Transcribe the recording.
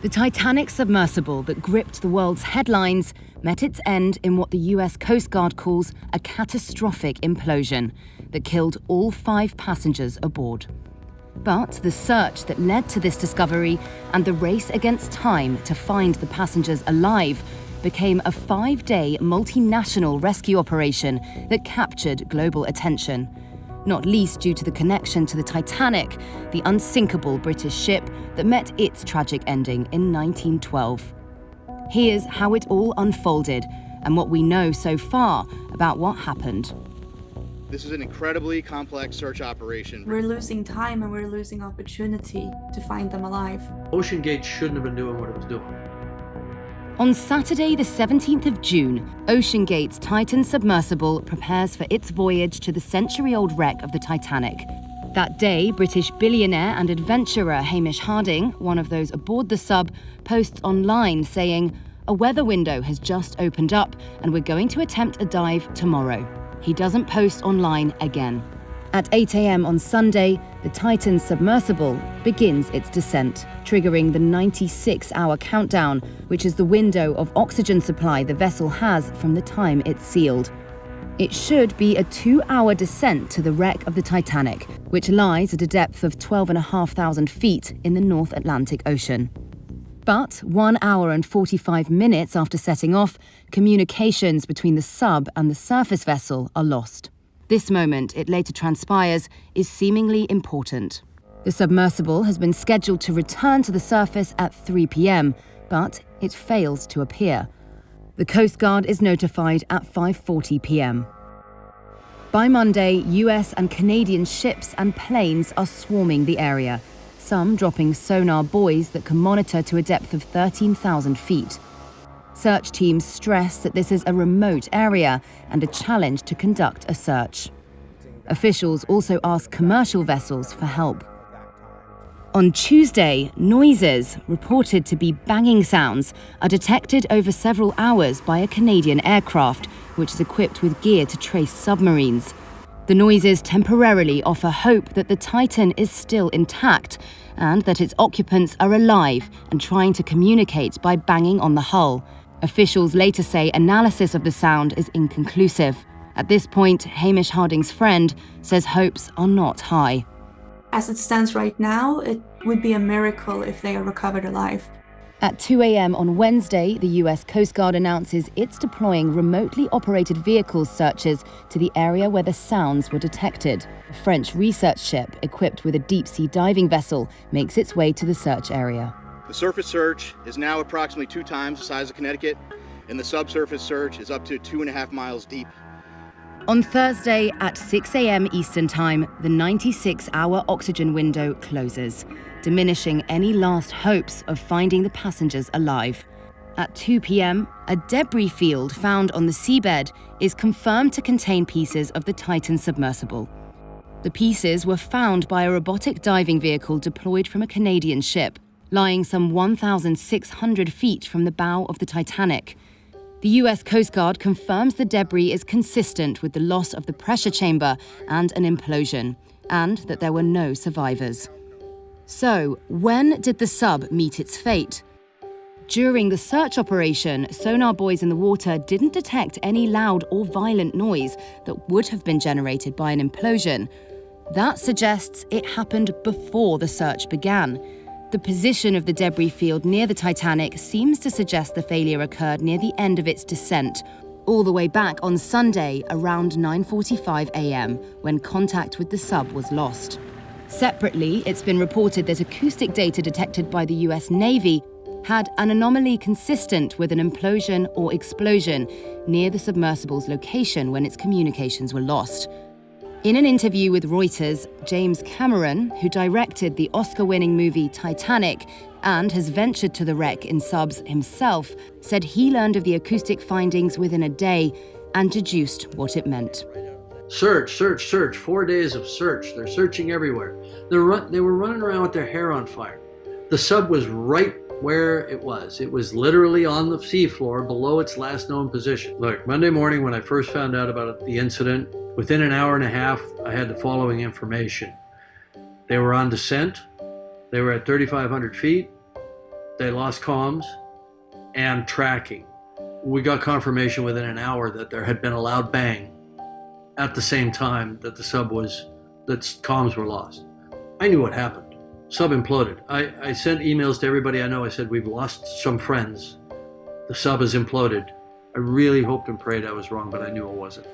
The Titanic submersible that gripped the world's headlines met its end in what the US Coast Guard calls a catastrophic implosion that killed all 5 passengers aboard. But the search that led to this discovery and the race against time to find the passengers alive became a 5-day multinational rescue operation that captured global attention, not least due to the connection to the Titanic, the unsinkable British ship that met its tragic ending in 1912. Here's how it all unfolded and what we know so far about what happened. This is an incredibly complex search operation. We're losing time and we're losing opportunity to find them alive. OceanGate shouldn't have been doing what it was doing. On Saturday, the 17th of June, OceanGate's Titan submersible prepares for its voyage to the century-old wreck of the Titanic. That day, British billionaire and adventurer Hamish Harding, one of those aboard the sub, posts online saying, "A weather window has just opened up and we're going to attempt a dive tomorrow." He doesn't post online again. At 8 a.m. on Sunday, the Titan submersible begins its descent, triggering the 96-hour countdown, which is the window of oxygen supply the vessel has from the time it's sealed. It should be a 2-hour descent to the wreck of the Titanic, which lies at a depth of 12,500 feet in the North Atlantic Ocean. But 1 hour and 45 minutes after setting off, communications between the sub and the surface vessel are lost. This moment, it later transpires, is seemingly important. The submersible has been scheduled to return to the surface at 3 p.m, but it fails to appear. The Coast Guard is notified at 5:40 p.m. By Monday, US and Canadian ships and planes are swarming the area, some dropping sonar buoys that can monitor to a depth of 13,000 feet. Search teams stress that this is a remote area and a challenge to conduct a search. Officials also ask commercial vessels for help. On Tuesday, noises, reported to be banging sounds, are detected over several hours by a Canadian aircraft, which is equipped with gear to trace submarines. The noises temporarily offer hope that the Titan is still intact and that its occupants are alive and trying to communicate by banging on the hull. Officials later say analysis of the sound is inconclusive. At this point, Hamish Harding's friend says hopes are not high. As it stands right now, it would be a miracle if they are recovered alive. At 2 a.m. on Wednesday, the US Coast Guard announces it's deploying remotely operated vehicle searches to the area where the sounds were detected. A French research ship equipped with a deep-sea diving vessel makes its way to the search area. The surface search is now approximately 2 times the size of Connecticut, and the subsurface search is up to 2.5 miles deep. On Thursday at 6 a.m. Eastern Time, the 96-hour oxygen window closes, diminishing any last hopes of finding the passengers alive. At 2 p.m., a debris field found on the seabed is confirmed to contain pieces of the Titan submersible. The pieces were found by a robotic diving vehicle deployed from a Canadian ship, lying some 1,600 feet from the bow of the Titanic. The US Coast Guard confirms the debris is consistent with the loss of the pressure chamber and an implosion, and that there were no survivors. So, when did the sub meet its fate? During the search operation, sonar buoys in the water didn't detect any loud or violent noise that would have been generated by an implosion. That suggests it happened before the search began. The position of the debris field near the Titanic seems to suggest the failure occurred near the end of its descent, all the way back on Sunday around 9:45 a.m. when contact with the sub was lost. Separately, it's been reported that acoustic data detected by the US Navy had an anomaly consistent with an implosion or explosion near the submersible's location when its communications were lost. In an interview with Reuters, James Cameron, who directed the Oscar-winning movie Titanic and has ventured to the wreck in subs himself, said he learned of the acoustic findings within a day and deduced what it meant. Search, search, search. 4 days of search. They're searching everywhere. They were running around with their hair on fire. The sub was right where it was. It was literally on the seafloor below its last known position. Look, Monday morning when I first found out about the incident, within an hour and a half, I had the following information. They were on descent. They were at 3,500 feet. They lost comms and tracking. We got confirmation within an hour that there had been a loud bang at the same time that that comms were lost. I knew what happened. Sub imploded. I sent emails to everybody I know. I said, we've lost some friends. The sub has imploded. I really hoped and prayed I was wrong, but I knew it wasn't.